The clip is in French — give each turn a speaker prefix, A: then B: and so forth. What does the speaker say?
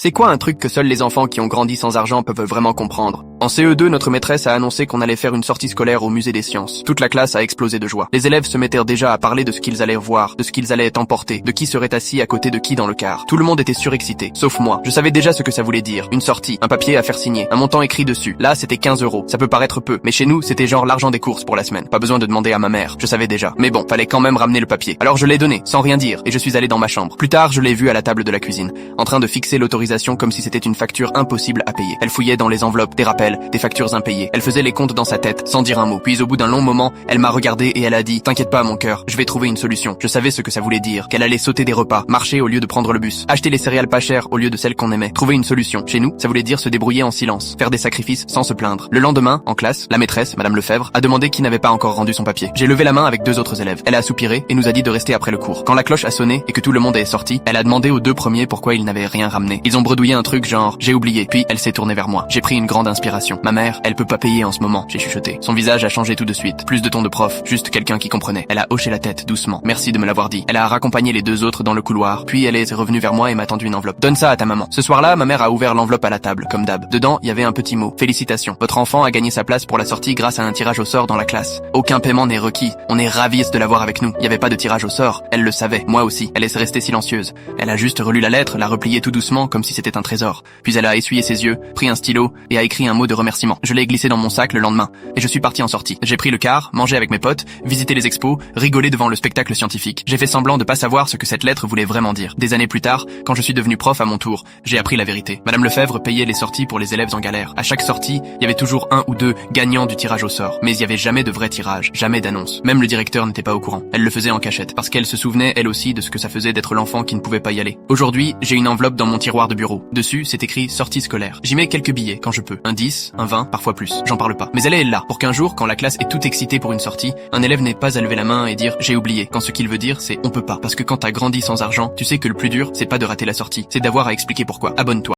A: C'est quoi un truc que seuls les enfants qui ont grandi sans argent peuvent vraiment comprendre? En CE2, notre maîtresse a annoncé qu'on allait faire une sortie scolaire au musée des sciences. Toute la classe a explosé de joie. Les élèves se mettaient déjà à parler de ce qu'ils allaient voir, de ce qu'ils allaient emporter, de qui serait assis à côté de qui dans le car. Tout le monde était surexcité, sauf moi. Je savais déjà ce que ça voulait dire. Une sortie, un papier à faire signer, un montant écrit dessus. Là, c'était 15 €. Ça peut paraître peu, mais chez nous, c'était genre l'argent des courses pour la semaine. Pas besoin de demander à ma mère. Je savais déjà. Mais bon, fallait quand même ramener le papier. Alors je l'ai donné, sans rien dire, et je suis allé dans ma chambre. Plus tard, je l'ai vue à la table de la cuisine, en train de fixer l'autorisation comme si c'était une facture impossible à payer. Elle fouillait dans les enveloppes, des rappels, des factures impayées. Elle faisait les comptes dans sa tête, sans dire un mot. Puis au bout d'un long moment, elle m'a regardé et elle a dit « T'inquiète pas mon cœur, je vais trouver une solution ». Je savais ce que ça voulait dire, qu'elle allait sauter des repas, marcher au lieu de prendre le bus, acheter les céréales pas chères au lieu de celles qu'on aimait. Trouver une solution. Chez nous, ça voulait dire se débrouiller en silence, faire des sacrifices sans se plaindre. Le lendemain, en classe, la maîtresse, Madame Lefebvre, a demandé qui n'avait pas encore rendu son papier. J'ai levé la main avec 2 autres élèves. Elle a soupiré et nous a dit de rester après le cours. Quand la cloche a sonné et que tout le monde est sorti, elle a demandé aux 2 premiers pourquoi ils n'avaient rien ramené. Ils ont bredouillé un truc genre « j'ai oublié ». Puis elle s'est tournée vers moi. J'ai pris une grande inspiration. Ma mère, elle peut pas payer en ce moment, j'ai chuchoté. Son visage a changé tout de suite. Plus de ton de prof, juste quelqu'un qui comprenait. Elle a hoché la tête doucement. Merci de me l'avoir dit. Elle a raccompagné les 2 autres dans le couloir, puis elle est revenue vers moi et m'a tendu une enveloppe. Donne ça à ta maman. Ce soir-là, ma mère a ouvert l'enveloppe à la table, comme d'hab. Dedans, il y avait un petit mot. Félicitations. Votre enfant a gagné sa place pour la sortie grâce à un tirage au sort dans la classe. Aucun paiement n'est requis. On est ravis de l'avoir avec nous. Il y avait pas de tirage au sort. Elle le savait. Moi aussi. Elle est restée silencieuse. Elle a juste relu la lettre, l'a repliée tout doucement comme si c'était un trésor. Puis elle a essuyé ses yeux, pris un stylo et a écrit un mot de remerciement. Je l'ai glissé dans mon sac le lendemain et je suis parti en sortie. J'ai pris le car, mangé avec mes potes, visité les expos, rigolé devant le spectacle scientifique. J'ai fait semblant de pas savoir ce que cette lettre voulait vraiment dire. Des années plus tard, quand je suis devenu prof à mon tour, j'ai appris la vérité. Madame Lefebvre payait les sorties pour les élèves en galère. À chaque sortie, il y avait toujours 1 ou 2 gagnants du tirage au sort. Mais il y avait jamais de vrai tirage, jamais d'annonce. Même le directeur n'était pas au courant. Elle le faisait en cachette, parce qu'elle se souvenait elle aussi de ce que ça faisait d'être l'enfant qui ne pouvait pas y aller. Aujourd'hui, j'ai une enveloppe dans mon tiroir de bureau. Dessus, c'est écrit sortie scolaire. J'y mets quelques billets quand je peux. Un 10, un 20, parfois plus. J'en parle pas. Mais elle est là pour qu'un jour, quand la classe est toute excitée pour une sortie, un élève n'ait pas à lever la main et dire j'ai oublié, quand ce qu'il veut dire c'est on peut pas. Parce que quand t'as grandi sans argent, tu sais que le plus dur, c'est pas de rater la sortie, c'est d'avoir à expliquer pourquoi. Abonne-toi.